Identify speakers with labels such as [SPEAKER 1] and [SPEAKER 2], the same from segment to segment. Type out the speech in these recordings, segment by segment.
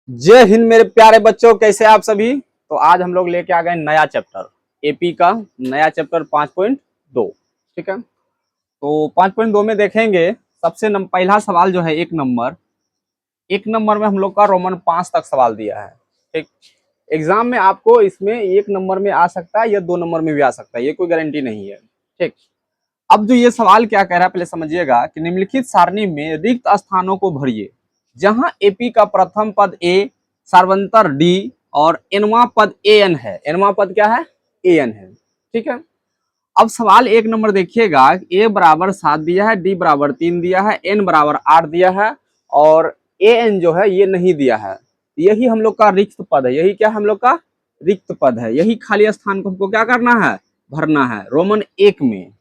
[SPEAKER 1] जय हिंद मेरे प्यारे बच्चों, कैसे आप सभी। तो आज हम लोग लेके आ गए नया चैप्टर, एपी का नया चैप्टर 5.2। ठीक है, तो 5.2 में देखेंगे सबसे पहला सवाल जो है एक नंबर में हम लोग का रोमन 5 तक सवाल दिया है। ठीक, एग्जाम में आपको इसमें एक नंबर में आ सकता है या 2 नंबर में भी आ सकता है, ये कोई गारंटी नहीं है। ठीक, अब जो ये सवाल क्या कह रहा है पहले समझिएगा कि निम्नलिखित सारणी में रिक्त स्थानों को भरिए जहां एपी का प्रथम पद ए, सार्वंतर डी और एनवा पद एन है। एनवा पद क्या है? एन है। ठीक है, अब सवाल एक नंबर देखिएगा, ए बराबर 7 दिया है, डी बराबर 3 दिया है, एन बराबर 8 दिया है और ए एन जो है ये नहीं दिया है। यही हम लोग का रिक्त पद है, यही क्या हम लोग का रिक्त पद है, यही खाली स्थान को हमको क्या करना है? भरना है रोमन 1 में।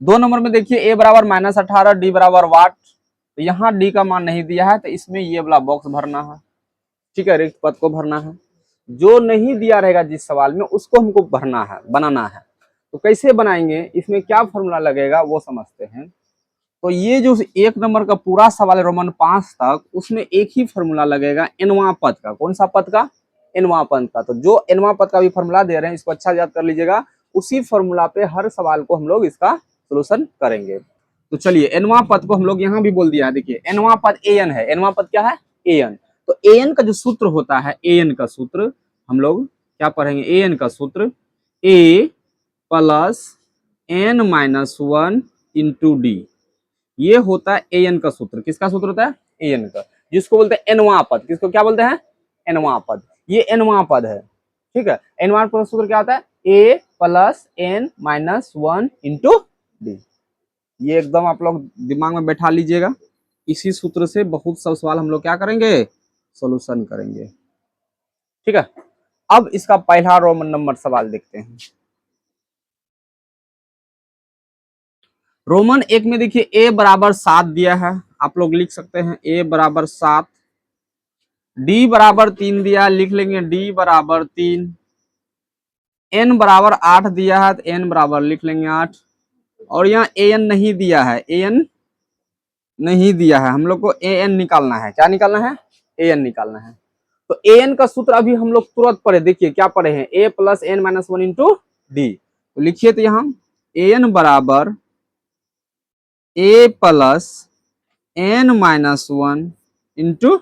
[SPEAKER 1] 2 नंबर में देखिए ए बराबर -18, डी बराबर वाट, तो यहाँ डी का मान नहीं दिया है तो इसमें ये वाला बॉक्स भरना है। ठीक है, रिक्त पद को भरना है। जो नहीं दिया रहेगा जिस सवाल में उसको हमको भरना है, बनाना है। तो कैसे बनाएंगे, इसमें क्या फॉर्मूला लगेगा वो समझते हैं। तो ये जो एक नंबर का पूरा सवाल है रोमन 5 तक, उसमें एक ही फॉर्मूला लगेगा एनवा पद का। कौन सा पद का? एनवा पद का। तो जो एनवा पद का भी फॉर्मूला दे रहे हैं इसको अच्छा याद कर लीजिएगा, उसी फॉर्मूला पे हर सवाल को हम लोग इसका सोल्यूशन करेंगे। तो चलिए एनवा पद को हम लोग यहाँ भी बोल दिया है। देखिए एनवा पद एन है। एनवा पद क्या है? एन। तो एन का जो सूत्र होता है, एन का सूत्र हम लोग क्या पढ़ेंगे? एन का सूत्र A plus N minus 1 into D, ये होता है एन का सूत्र। किसका सूत्र होता है? एन का, जिसको बोलते हैं एनवा पद। किसको क्या बोलते हैं? एनवा पद। ये एनवा पद है। ठीक है, एनवा पद का सूत्र क्या होता है? A plus N minus 1 into D. ये एकदम आप लोग दिमाग में बैठा लीजिएगा। इसी सूत्र से बहुत सब सवाल हम लोग क्या करेंगे? सोल्यूशन करेंगे। ठीक है, अब इसका पहला रोमन नंबर सवाल देखते हैं। रोमन 1 में देखिए ए बराबर 7 दिया है, आप लोग लिख सकते हैं ए बराबर 7। डी बराबर 3 दिया, लिख लेंगे डी बराबर 3। एन बराबर 8 दिया है तो एन बराबर लिख लेंगे 8। और यहाँ ए एन नहीं दिया है, ए एन नहीं दिया है, हम लोग को ए एन निकालना है। क्या निकालना है? ए एन निकालना है। तो ए एन का सूत्र अभी हम लोग तुरंत पढ़े, देखिए क्या पढ़े हैं? A plus N minus 1 into D. तो लिखिए तो यहाँ ए एन बराबर A plus N minus 1 into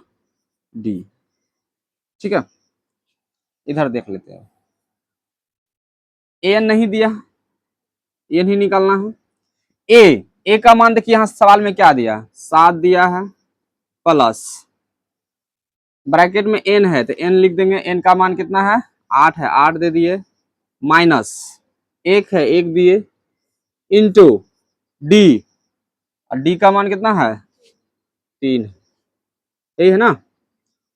[SPEAKER 1] D. ठीक है, इधर देख लेते हैं। एन नहीं दिया, एन ही निकालना है। ए का मान देखिए यहाँ सवाल में क्या दिया? 7 दिया है, प्लस ब्रैकेट में एन है तो एन लिख देंगे। एन का मान कितना है? 8 है, 8 दे दिए, माइनस 1 है, 1 दिए, इंटू डी, और डी का मान कितना है? 3। यही है ना।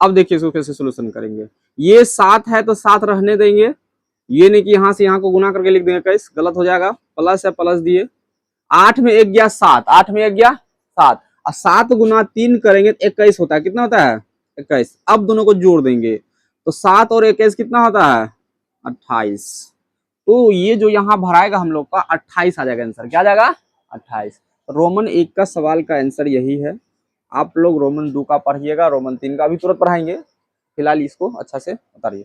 [SPEAKER 1] अब देखिए इसको कैसे सोल्यूशन करेंगे। ये 7 है तो 7 रहने देंगे, ये नहीं कि यहाँ से यहाँ को गुना करके लिख देंगे, कैसे गलत हो जाएगा। प्लस है, प्लस दिए, 8 में 1 गया 7, 8 में 1 गया 7, और 7 गुना 3 करेंगे तो 21 होता है। कितना होता है? 21। अब दोनों को जोड़ देंगे तो 7 और 21 कितना होता है? 28। तो ये जो यहाँ भराएगा हम लोग का 28 आ जाएगा आंसर। क्या आ जाएगा? 28। रोमन 1 का सवाल का आंसर यही है। आप लोग रोमन 2 का पढ़िएगा, रोमन 3 का भी तुरंत पढ़ाएंगे, फिलहाल इसको अच्छा से उतारिए।